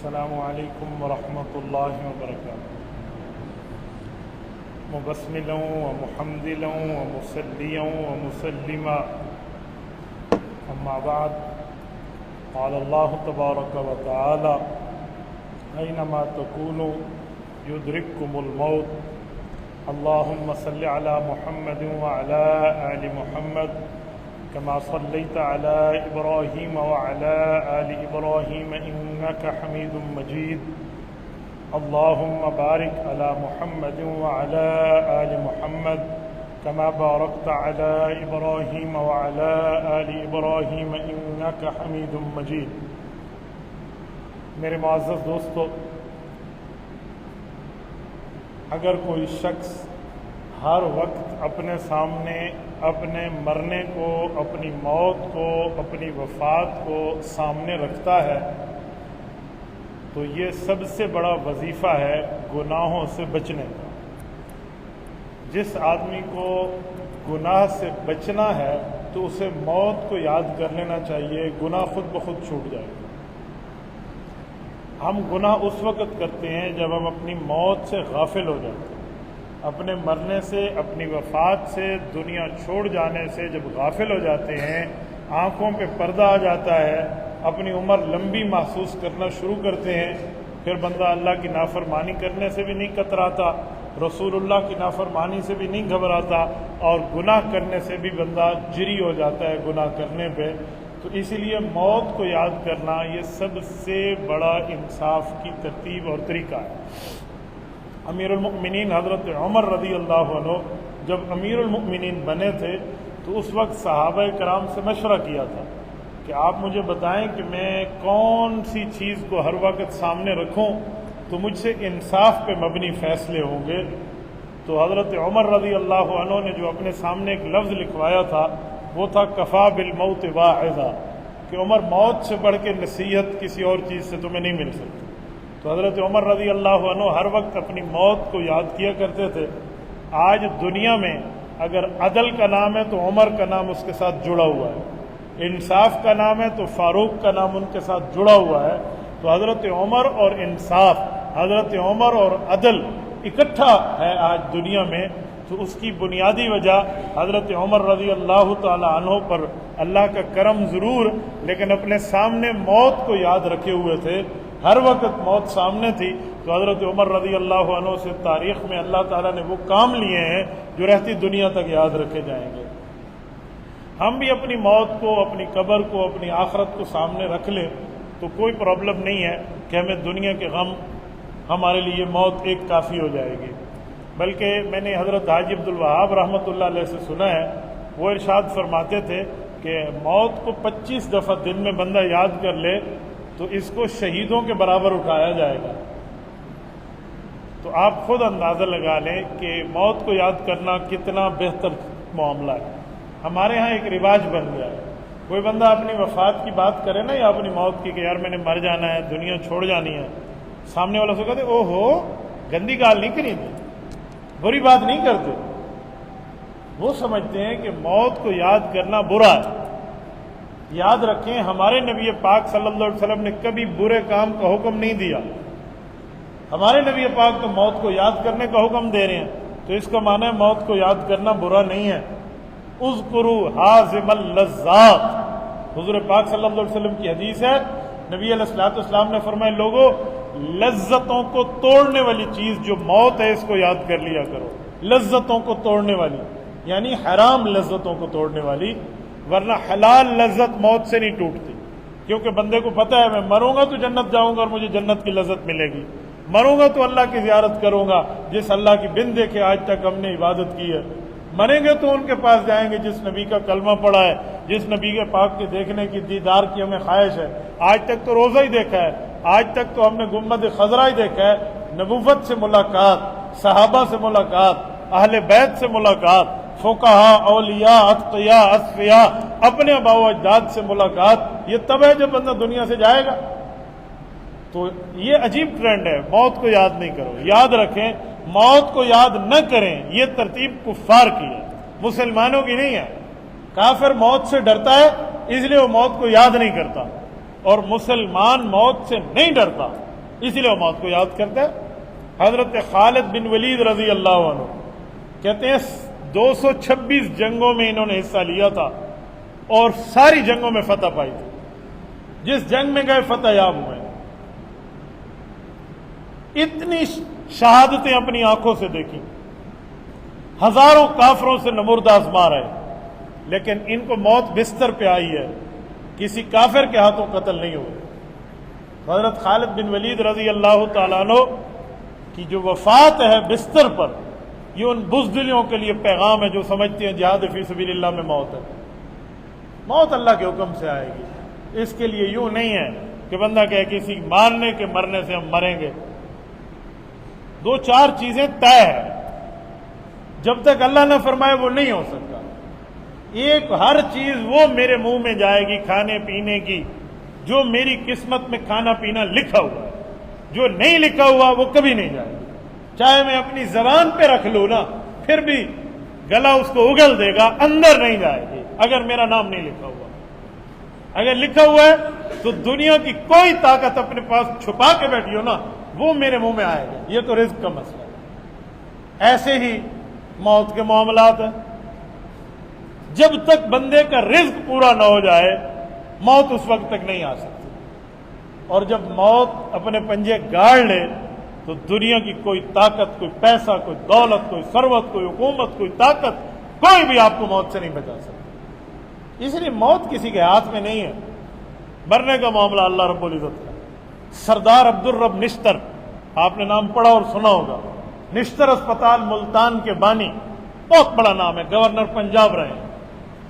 السلام علیکم ورحمۃ اللہ وبرکاتہ۔ مبسملا ومحمدلا ومصلیا ومسلما، اما بعد، قال اللہ تبارک وتعالی: اینما تکونوا یدرککم الموت، اللہم صل علی محمد وعلی آل محمد كما صليت على إبراهيم وعلى آل إبراهيم إنك حميد مجيد، اللهم بارك على محمد وعلى آل محمد كما باركت على إبراهيم وعلى آل إبراهيم إنك حميد مجيد۔ میرے معزز دوستو، اگر کوئی شخص ہر وقت اپنے سامنے اپنے مرنے کو، اپنی موت کو، اپنی وفات کو سامنے رکھتا ہے تو یہ سب سے بڑا وظیفہ ہے گناہوں سے بچنے کا۔ جس آدمی کو گناہ سے بچنا ہے تو اسے موت کو یاد کر لینا چاہیے، گناہ خود بخود چھوٹ جائے گا۔ ہم گناہ اس وقت کرتے ہیں جب ہم اپنی موت سے غافل ہو جاتے ہیں، اپنے مرنے سے، اپنی وفات سے، دنیا چھوڑ جانے سے جب غافل ہو جاتے ہیں، آنکھوں پہ پردہ آ جاتا ہے، اپنی عمر لمبی محسوس کرنا شروع کرتے ہیں، پھر بندہ اللہ کی نافرمانی کرنے سے بھی نہیں کتراتا، رسول اللہ کی نافرمانی سے بھی نہیں گھبراتا، اور گناہ کرنے سے بھی بندہ جری ہو جاتا ہے گناہ کرنے پہ۔ تو اسی لیے موت کو یاد کرنا یہ سب سے بڑا انصاف کی ترتیب اور طریقہ ہے۔ امیر المؤمنین حضرت عمر رضی اللہ عنہ جب امیر المؤمنین بنے تھے تو اس وقت صحابہ کرام سے مشورہ کیا تھا کہ آپ مجھے بتائیں کہ میں کون سی چیز کو ہر وقت سامنے رکھوں تو مجھ سے انصاف پہ مبنی فیصلے ہوں گے۔ تو حضرت عمر رضی اللہ عنہ نے جو اپنے سامنے ایک لفظ لکھوایا تھا وہ تھا کفا بالموت واعظا، کہ عمر موت سے بڑھ کے نصیحت کسی اور چیز سے تمہیں نہیں مل سکتی۔ تو حضرت عمر رضی اللہ عنہ ہر وقت اپنی موت کو یاد کیا کرتے تھے۔ آج دنیا میں اگر عدل کا نام ہے تو عمر کا نام اس کے ساتھ جڑا ہوا ہے، انصاف کا نام ہے تو فاروق کا نام ان کے ساتھ جڑا ہوا ہے۔ تو حضرت عمر اور انصاف، حضرت عمر اور عدل اکٹھا ہے آج دنیا میں، تو اس کی بنیادی وجہ حضرت عمر رضی اللہ تعالی عنہ پر اللہ کا کرم ضرور، لیکن اپنے سامنے موت کو یاد رکھے ہوئے تھے، ہر وقت موت سامنے تھی۔ تو حضرت عمر رضی اللہ عنہ سے تاریخ میں اللہ تعالیٰ نے وہ کام لیے ہیں جو رہتی دنیا تک یاد رکھے جائیں گے۔ ہم بھی اپنی موت کو، اپنی قبر کو، اپنی آخرت کو سامنے رکھ لیں تو کوئی پرابلم نہیں ہے کہ ہمیں دنیا کے غم، ہمارے لیے موت ایک کافی ہو جائے گی۔ بلکہ میں نے حضرت حاجی عبدالوہاب رحمۃ اللہ علیہ سے سنا ہے، وہ ارشاد فرماتے تھے کہ موت کو 25 دفعہ دن میں بندہ یاد کر لے تو اس کو شہیدوں کے برابر اٹھایا جائے گا۔ تو آپ خود اندازہ لگا لیں کہ موت کو یاد کرنا کتنا بہتر معاملہ ہے۔ ہمارے ہاں ایک رواج بن گیا ہے، کوئی بندہ اپنی وفات کی بات کرے نا یا اپنی موت کی کہ یار میں نے مر جانا ہے، دنیا چھوڑ جانی ہے، سامنے والا سے کہتے او ہو گندی گال نہیں کری تھی، بری بات نہیں کرتے۔ وہ سمجھتے ہیں کہ موت کو یاد کرنا برا ہے۔ یاد رکھیں ہمارے نبی پاک صلی اللہ علیہ وسلم نے کبھی برے کام کا حکم نہیں دیا۔ ہمارے نبی پاک تو موت کو یاد کرنے کا حکم دے رہے ہیں، تو اس کا معنی ہے موت کو یاد کرنا برا نہیں ہے۔ اذکروا حازم اللذات، حضور پاک صلی اللہ علیہ وسلم کی حدیث ہے، نبی علیہ الصلوۃ والسلام نے فرمایا لوگوں لذتوں کو توڑنے والی چیز جو موت ہے اس کو یاد کر لیا کرو۔ لذتوں کو توڑنے والی یعنی حرام لذتوں کو توڑنے والی، ورنہ حلال لذت موت سے نہیں ٹوٹتی، کیونکہ بندے کو پتہ ہے میں مروں گا تو جنت جاؤں گا اور مجھے جنت کی لذت ملے گی، مروں گا تو اللہ کی زیارت کروں گا جس اللہ کی بن دیکھے آج تک ہم نے عبادت کی ہے، مریں گے تو ان کے پاس جائیں گے جس نبی کا کلمہ پڑھا ہے، جس نبی کے پاک کے دیکھنے کی، دیدار کی ہمیں خواہش ہے۔ آج تک تو روزہ ہی دیکھا ہے، آج تک تو ہم نے گنبد خضرا ہی دیکھا ہے، نبوت سے ملاقات، صحابہ سے ملاقات، اہل بیت سے ملاقات، فقہاء، اولیاء، اتقیاء، اصفیاء، اپنے آباء و اجداد سے ملاقات، یہ تب ہے جب بندہ دنیا سے جائے گا۔ تو یہ عجیب ٹرینڈ ہے، موت کو یاد نہیں کرو۔ یاد رکھیں موت کو یاد نہ کریں، یہ ترتیب کفار کی ہے، مسلمانوں کی نہیں ہے۔ کافر موت سے ڈرتا ہے اس لیے وہ موت کو یاد نہیں کرتا، اور مسلمان موت سے نہیں ڈرتا، اسی لیے وہ موت کو یاد کرتا ہے۔ حضرت خالد بن ولید رضی اللہ عنہ کہتے ہیں 226 جنگوں میں انہوں نے حصہ لیا تھا اور ساری جنگوں میں فتح پائی تھی، جس جنگ میں گئے فتح یاب ہوئے، اتنی شہادتیں اپنی آنکھوں سے دیکھی، ہزاروں کافروں سے نمرد آزما رہے، لیکن ان کو موت بستر پہ آئی ہے، کسی کافر کے ہاتھوں قتل نہیں ہوئے۔ حضرت خالد بن ولید رضی اللہ تعالیٰ عنہ کی جو وفات ہے بستر پر، یہ ان بزدلوں کے لیے پیغام ہے جو سمجھتے ہیں جہاد فی سبیل اللہ میں موت ہے۔ موت اللہ کے حکم سے آئے گی، اس کے لیے یوں نہیں ہے کہ بندہ کہے کسی مارنے کے مرنے سے ہم مریں گے۔ دو چار چیزیں طے ہیں، جب تک اللہ نہ فرمائے وہ نہیں ہو سکتا۔ ایک، ہر چیز وہ میرے منہ میں جائے گی کھانے پینے کی جو میری قسمت میں کھانا پینا لکھا ہوا ہے، جو نہیں لکھا ہوا وہ کبھی نہیں جائے گی، چاہے میں اپنی زبان پہ رکھ لوں نا، پھر بھی گلا اس کو اگل دے گا، اندر نہیں جائے گی اگر میرا نام نہیں لکھا ہوا۔ اگر لکھا ہوا ہے تو دنیا کی کوئی طاقت اپنے پاس چھپا کے بیٹھی ہو نا، وہ میرے منہ میں آئے گا۔ یہ تو رزق کا مسئلہ ہے۔ ایسے ہی موت کے معاملات ہیں، جب تک بندے کا رزق پورا نہ ہو جائے موت اس وقت تک نہیں آ سکتی، اور جب موت اپنے پنجے گاڑ لے تو دنیا کی کوئی طاقت، کوئی پیسہ، کوئی دولت، کوئی ثروت، کوئی حکومت، کوئی طاقت، کوئی بھی آپ کو موت سے نہیں بچا سکتا۔ اس لیے موت کسی کے ہاتھ میں نہیں ہے، مرنے کا معاملہ اللہ رب العزت کا۔ سردار عبدالرب نشتر، آپ نے نام پڑھا اور سنا ہوگا، نشتر اسپتال ملتان کے بانی، بہت بڑا نام ہے، گورنر پنجاب رہے ہیں۔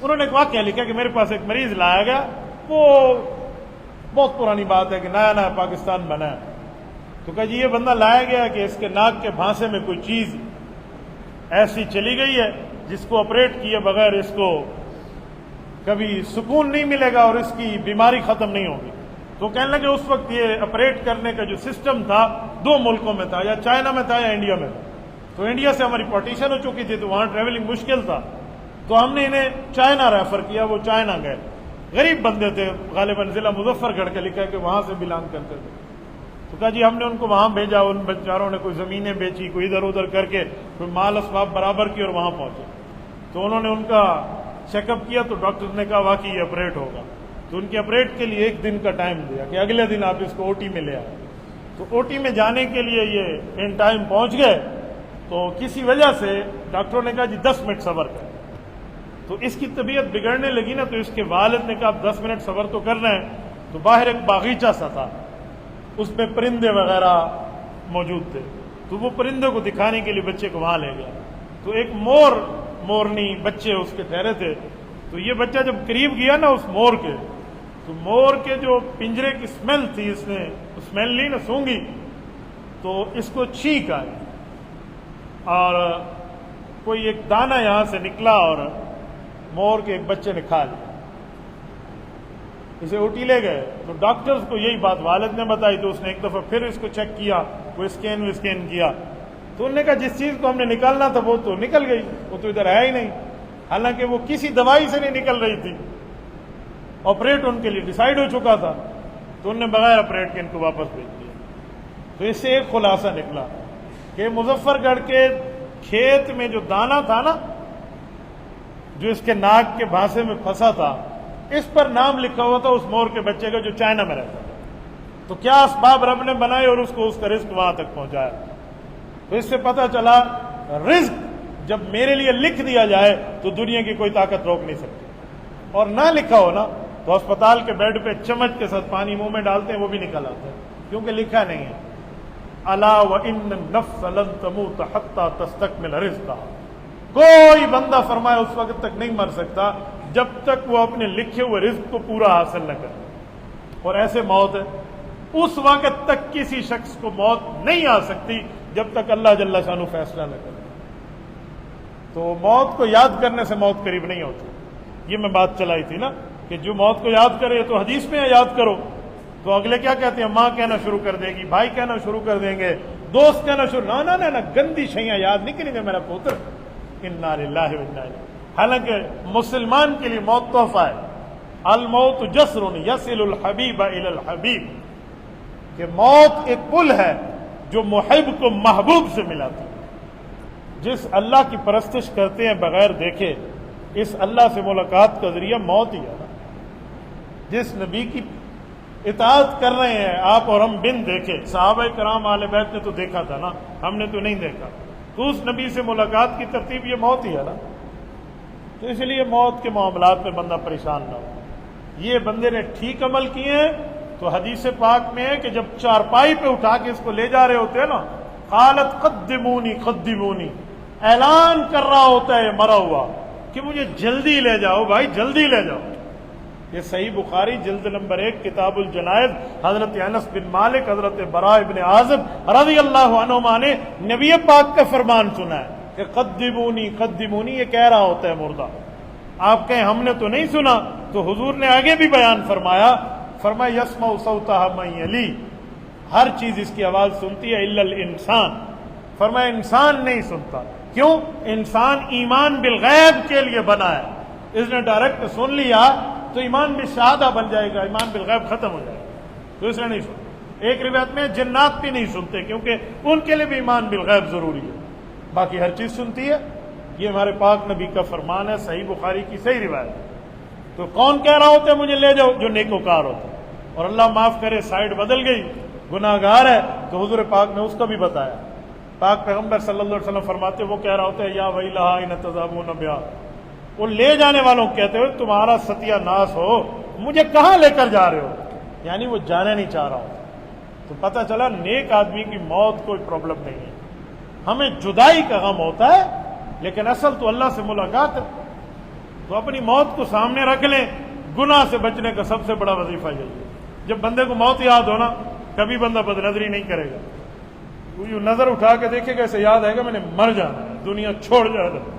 انہوں نے ایک واقعہ لکھا کہ میرے پاس ایک مریض لایا گیا، وہ بہت پرانی بات ہے کہ نیا نیا پاکستان بنا ہے، تو کہا جی یہ بندہ لایا گیا کہ اس کے ناک کے بھانسے میں کوئی چیز ایسی چلی گئی ہے جس کو آپریٹ کیے بغیر اس کو کبھی سکون نہیں ملے گا اور اس کی بیماری ختم نہیں ہوگی۔ تو کہنے لگے اس وقت یہ آپریٹ کرنے کا جو سسٹم تھا 2 ملکوں میں تھا، یا چائنا میں تھا یا انڈیا میں تھا۔ تو انڈیا سے ہماری پارٹیشن ہو چکی تھی تو وہاں ٹریولنگ مشکل تھا، تو ہم نے انہیں چائنا ریفر کیا، وہ چائنا گئے۔ غریب بندے تھے، غالباً ضلع مظفر گڑھ کا لکھا ہے کہ وہاں سے بلانگ کرتے تھے۔ تو کہا جی ہم نے ان کو وہاں بھیجا، ان بیچاروں نے کوئی زمینیں بیچی، کوئی ادھر ادھر کر کے کوئی مال اسباب برابر کی اور وہاں پہنچے۔ تو انہوں نے ان کا چیک اپ کیا تو ڈاکٹر نے کہا واقعی یہ آپریٹ ہوگا، تو ان کے آپریٹ کے لیے 1 دن کا ٹائم دیا کہ اگلے دن آپ اس کو او ٹی میں لے آئے۔ تو او ٹی میں جانے کے لیے یہ ان ٹائم پہنچ گئے، تو کسی وجہ سے ڈاکٹروں نے کہا جی 10 منٹ صبر کریں۔ تو اس کی طبیعت بگڑنے لگی نا، تو اس کے والد نے کہا آپ 10 منٹ صبر تو کر رہے ہیں۔ تو باہر ایک باغیچہ سا تھا، اس میں پرندے وغیرہ موجود تھے، تو وہ پرندے کو دکھانے کے لیے بچے کو وہاں لے گیا۔ تو ایک مورنی بچے اس کے ٹھہرے تھے، تو یہ بچہ جب قریب گیا نا اس مور کے، تو مور کے جو پنجرے کی سمیل تھی، اس نے سمیل لی نا، سونگی، تو اس کو چھینک آئی اور کوئی ایک دانہ یہاں سے نکلا اور مور کے ایک بچے نے کھا لیا۔ اسے او ٹی لے گئے تو ڈاکٹرز کو یہی بات والد نے بتائی، تو اس نے ایک دفعہ پھر اس کو چیک کیا، وہ اسکین کیا، تو انہوں نے کہا جس چیز کو ہم نے نکالنا تھا وہ تو نکل گئی، وہ تو ادھر ہے ہی نہیں، حالانکہ وہ کسی دوائی سے نہیں نکل رہی تھی، آپریٹ ان کے لیے ڈیسائیڈ ہو چکا تھا، تو انہوں نے بغیر آپریٹ کے ان کو واپس بھیج دیا۔ تو اس سے ایک خلاصہ نکلا کہ مظفر گڑھ کے کھیت میں جو دانہ تھا نا، جو اس کے ناک کے بھانسے میں پھنسا تھا، اس پر نام لکھا ہوا تھا اس مور کے بچے کا جو چائنا میں رہتا تھا۔ تو کیا اسباب رب نے بنائے اور اس کو اس کا رزق وہاں تک پہنچایا۔ تو اس سے پتہ چلا رزق جب میرے لیے لکھ دیا جائے تو دنیا کی کوئی طاقت روک نہیں سکتی، اور نہ لکھا ہو نا تو اسپتال کے بیڈ پہ چمچ کے ساتھ پانی منہ میں ڈالتے ہیں، وہ بھی نکل آتا ہے، کیونکہ لکھا نہیں ہے۔ الا وان النفس لن تموت حتى تستكمل رزقها، کوئی بندہ فرمائے اس وقت تک نہیں مر سکتا جب تک وہ اپنے لکھے ہوئے رزق کو پورا حاصل نہ کرے۔ اور ایسے موت ہے، اس وقت تک کسی شخص کو موت نہیں آ سکتی جب تک اللہ جل شانہ فیصلہ نہ کرے۔ تو موت کو یاد کرنے سے موت قریب نہیں ہوتی۔ یہ میں بات چلائی تھی نا کہ جو موت کو یاد کرے تو حدیث میں یاد کرو، تو اگلے کیا کہتے ہیں؟ ماں کہنا شروع کر دے گی، بھائی کہنا شروع کر دیں گے، دوست کہنا شروع، نہ گندی شیاں یاد نہیں کریں گے میرا پوتر، انا للہ و انا الیہ۔ حالانکہ مسلمان کے لیے موت تحفہ ہے۔ الموت جسر یصل الحبیب الی الحبیب، کہ موت ایک پل ہے جو محب کو محبوب سے ملاتی ہے۔ جس اللہ کی پرستش کرتے ہیں بغیر دیکھے، اس اللہ سے ملاقات کا ذریعہ موت ہی ہے نا۔ جس نبی کی اطاعت کر رہے ہیں آپ اور ہم بن دیکھے، صحابہ کرام اہل بیت نے تو دیکھا تھا نا، ہم نے تو نہیں دیکھا، تو اس نبی سے ملاقات کی ترتیب یہ موت ہی ہے نا۔ تو اس لیے موت کے معاملات میں بندہ پریشان نہ ہو۔ یہ بندے نے ٹھیک عمل کیے ہیں تو حدیث پاک میں ہے کہ جب چارپائی پہ اٹھا کے اس کو لے جا رہے ہوتے ہیں نا، قالت قدمونی قدمونی، اعلان کر رہا ہوتا ہے مرا ہوا کہ مجھے جلدی لے جاؤ بھائی، جلدی لے جاؤ۔ یہ صحیح بخاری جلد نمبر 1 کتاب الجنائز، حضرت انس بن مالک، حضرت براء بن عازب رضی اللہ عنہما نے نبی پاک کا فرمان سنا ہے کہ قدمونی قدمونی، یہ کہہ رہا ہوتا ہے مردہ۔ آپ کہیں ہم نے تو نہیں سنا، تو حضور نے آگے بھی بیان فرمایا یسمع صوتها من یلی، ہر چیز اس کی آواز سنتی ہے الا الانسان، فرمایا انسان نہیں سنتا۔ کیوں؟ انسان ایمان بالغیب کے لیے بنا ہے، اس نے ڈائریکٹ سن لیا تو ایمان بالشہادہ بن جائے گا، ایمان بالغیب ختم ہو جائے گا، تو اس نے نہیں سنا۔ ایک روایت میں جنات بھی نہیں سنتے کیونکہ ان کے لیے بھی ایمان بالغیب ضروری ہے، باقی ہر چیز سنتی ہے۔ یہ ہمارے پاک نبی کا فرمان ہے، صحیح بخاری کی صحیح روایت ہے۔ تو کون کہہ رہا ہوتا ہے مجھے لے جاؤ؟ جو نیکوکار ہوتا ہے، اور اللہ معاف کرے سائیڈ بدل گئی، گناہ گار ہے، تو حضور پاک نے اس کو بھی بتایا۔ پاک پیغمبر صلی اللہ علیہ وسلم فرماتے وہ کہہ رہا ہوتا ہے یا ویلھا ان تذهبون بها، وہ لے جانے والوں کہتے ہوئے تمہارا ستیہ ناس ہو، مجھے کہاں لے کر جا رہے ہو؟ یعنی وہ جانے نہیں چاہ رہا ہوتا۔ تو پتہ چلا نیک آدمی کی موت کوئی پرابلم نہیں ہے، ہمیں جدائی کا غم ہوتا ہے لیکن اصل تو اللہ سے ملاقات ہے۔ تو اپنی موت کو سامنے رکھ لیں، گناہ سے بچنے کا سب سے بڑا وظیفہ یہی ہے۔ جب بندے کو موت یاد ہونا، کبھی بندہ بدنظری نہیں کرے گا، وہ نظر اٹھا کے دیکھے گا، اسے یاد ہے کہ میں نے مر جانا ہے، دنیا چھوڑ جانا ہے،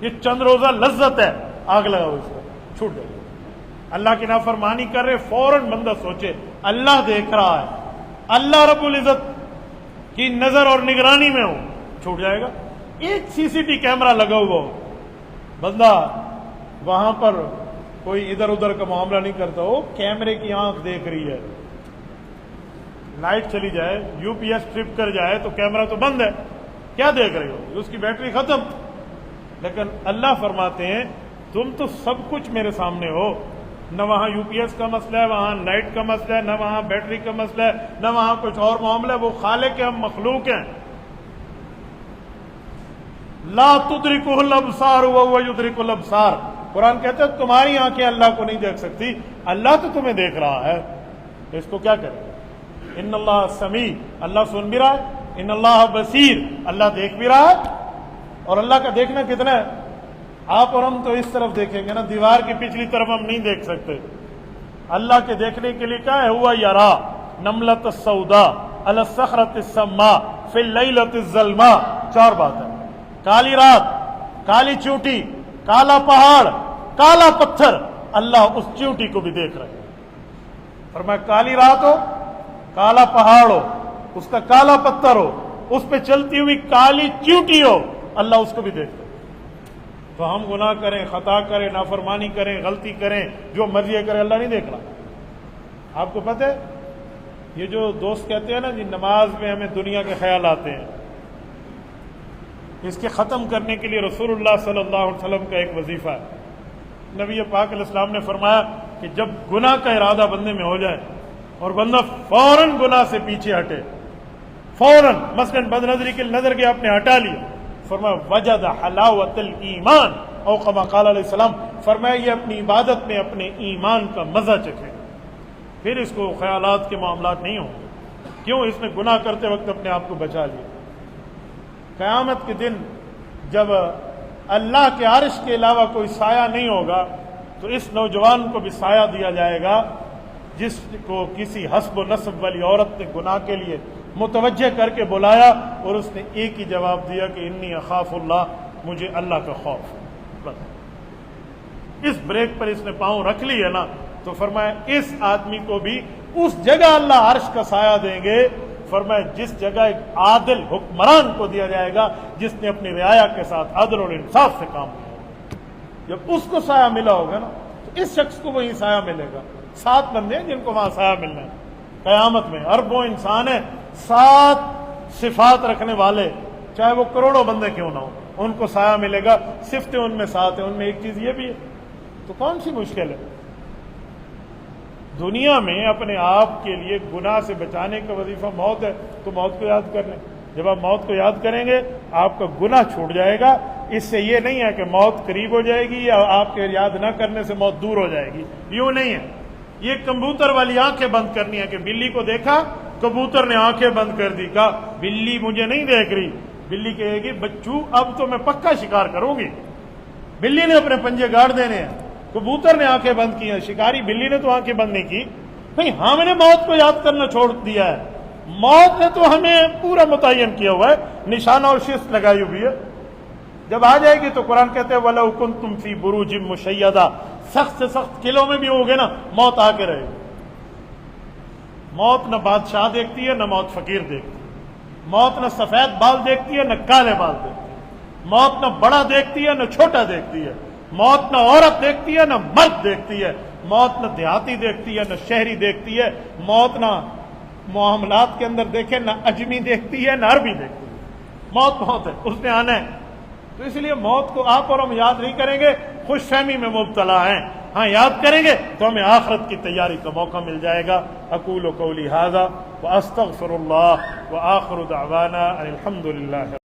یہ چند روزہ لذت ہے، آگ لگاؤ اس کو، چھوٹ جائے گا۔ اللہ کی نافرمانی کر رہے، فوراً بندہ سوچے اللہ دیکھ رہا ہے، اللہ رب العزت کی نظر اور نگرانی میں ہو، چھوٹ جائے گا۔ ایک سی سی ٹی کیمرہ لگا ہوا ہو، بندہ وہاں پر کوئی ادھر ادھر کا معاملہ نہیں کرتا ہو، کیمرے کی آنکھ دیکھ رہی ہے، لائٹ چلی جائے، یو پی ایس ٹرپ کر جائے تو کیمرہ تو بند ہے، کیا دیکھ رہے ہو؟ اس کی بیٹری ختم۔ لیکن اللہ فرماتے ہیں تم تو سب کچھ میرے سامنے ہو، نہ وہاں یو پی ایس کا مسئلہ ہے، وہاں لائٹ کا مسئلہ ہے، نہ وہاں بیٹری کا مسئلہ ہے، نہ وہاں کچھ اور معاملہ ہے، وہ خالق ہے، ہم مخلوق ہیں۔ لا تدرکہ الابصار وہو یدرک الابصار، قرآن کہتا ہے تمہاری آنکھیں اللہ کو نہیں دیکھ سکتی، اللہ تو تمہیں دیکھ رہا ہے، اس کو کیا کرے؟ ان اللہ سمیع، اللہ سن بھی رہا ہے، ان اللہ بصیر، اللہ دیکھ بھی رہا ہے۔ اور اللہ کا دیکھنا کتنا ہے؟ آپ اور ہم تو اس طرف دیکھیں گے نا، دیوار کی پچھلی طرف ہم نہیں دیکھ سکتے۔ اللہ کے دیکھنے کے لیے کیا ہے؟ ہوا یرا نملۃ السوداء علی الصخرۃ السماء فی اللیلۃ الظلماء، 4 بات ہے، کالی رات، کالی چونٹی، کالا پہاڑ، کالا پتھر، اللہ اس چونٹی کو بھی دیکھ رہے ہیں۔ فرمایا کالی رات ہو، کالا پہاڑ ہو، اس کا کالا پتھر ہو، اس پہ چلتی ہوئی کالی چونٹی ہو، اللہ اس کو بھی دیکھتا ہے۔ تو ہم گناہ کریں، خطا کریں، نافرمانی کریں، غلطی کریں، جو مرضی کریں، اللہ نہیں دیکھ رہا۔ آپ کو پتہ ہے یہ جو دوست کہتے ہیں نا جی نماز میں ہمیں دنیا کے خیال آتے ہیں، اس کے ختم کرنے کے لیے رسول اللہ صلی اللہ علیہ وسلم کا ایک وظیفہ ہے۔ نبی پاک علیہ السلام نے فرمایا کہ جب گناہ کا ارادہ بندے میں ہو جائے اور بندہ فوراً گناہ سے پیچھے ہٹے، فوراً مثلاً بد نظری کی نظر کے آپ نے ہٹا لیا، فرمایا وجد حلاوت الایمان، او کما قال علیہ السلام، فرمایا یہ اپنی عبادت میں اپنے ایمان کا مزہ چکھے، پھر اس کو خیالات کے معاملات نہیں ہوں۔ کیوں؟ اس نے گناہ کرتے وقت اپنے آپ کو بچا لیا۔ قیامت کے دن جب اللہ کے عرش کے علاوہ کوئی سایہ نہیں ہوگا تو اس نوجوان کو بھی سایہ دیا جائے گا جس کو کسی حسب و نسب والی عورت نے گناہ کے لیے متوجہ کر کے بلایا اور اس نے ایک ہی جواب دیا کہ انی اخاف اللہ، مجھے اللہ کا خوف ہے۔ بس اس بریک پر اس نے پاؤں رکھ لی ہے نا، تو فرمایا اس آدمی کو بھی اس جگہ اللہ عرش کا سایہ دیں گے، فرمایا جس جگہ ایک عادل حکمران کو دیا جائے گا جس نے اپنی رعایا کے ساتھ عدل اور انصاف سے کام کیا۔ جب اس کو سایہ ملا ہوگا نا تو اس شخص کو وہی سایہ ملے گا۔ 7 بندے ہیں جن کو وہاں سایہ ملنا ہے، قیامت میں اربوں انسان ہیں، 7 صفات رکھنے والے، چاہے وہ کروڑوں بندے کیوں نہ ہو، ان کو سایہ ملے گا، صفتیں ان میں 7 ہیں، ان میں ایک چیز یہ بھی ہے، تو کون سی مشکل ہے؟ دنیا میں اپنے آپ کے لیے گناہ سے بچانے کا وظیفہ موت ہے، تو موت کو یاد کر لیں۔ جب آپ موت کو یاد کریں گے آپ کا گناہ چھوٹ جائے گا۔ اس سے یہ نہیں ہے کہ موت قریب ہو جائے گی یا آپ کے یاد نہ کرنے سے موت دور ہو جائے گی، یوں نہیں ہے۔ یہ کبوتر والی آنکھیں بند کرنی ہے کہ بلی کو دیکھا، کبوتر نے آنکھیں بند کر دی، کہا بلی مجھے نہیں دیکھ رہی، بلی کہے گی بچو اب تو میں پکا شکار کروں گی۔ بلی نے اپنے پنجے گاڑ دینے ہیں، کبوتر نے آنکھیں بند کی ہیں، شکاری بلی نے تو آنکھیں بند نہیں کی۔ نہیں، ہم نے موت کو یاد کرنا چھوڑ دیا ہے، موت نے تو ہمیں پورا متعین کیا ہوا ہے، نشانہ اور شست لگائی ہوئی ہے۔ جب آ جائے گی تو قرآن کہتے ہیں وَلَوْ كُنْتُمْ فِي بُرُوجٍ مُشَيَّدَةٍ، سخت سے سخت قلعوں میں بھی ہوگے نا، موت آ کے رہے گی۔ موت نہ بادشاہ دیکھتی ہے، نہ موت فقیر دیکھتی ہے، موت نہ سفید بال دیکھتی ہے، نہ کالے بال دیکھتی ہے، موت نہ بڑا دیکھتی ہے، نہ چھوٹا دیکھتی ہے، موت نہ عورت دیکھتی ہے، نہ مرد دیکھتی ہے، موت نہ دیہاتی دیکھتی ہے، نہ شہری دیکھتی ہے، موت نہ معاملات کے اندر دیکھے، نہ اجمی دیکھتی ہے، نہ عربی دیکھتی ہے، موت موت ہے، اس نے آنا ہے۔ تو اس لیے موت کو آپ اور ہم یاد نہیں کریں گے، خوش فہمی میں مبتلا ہیں، ہاں یاد کریں گے تو ہمیں آخرت کی تیاری کا موقع مل جائے گا۔ اقول قولی ھذا واستغفر اللہ وآخر دعوانا ان الحمد للہ۔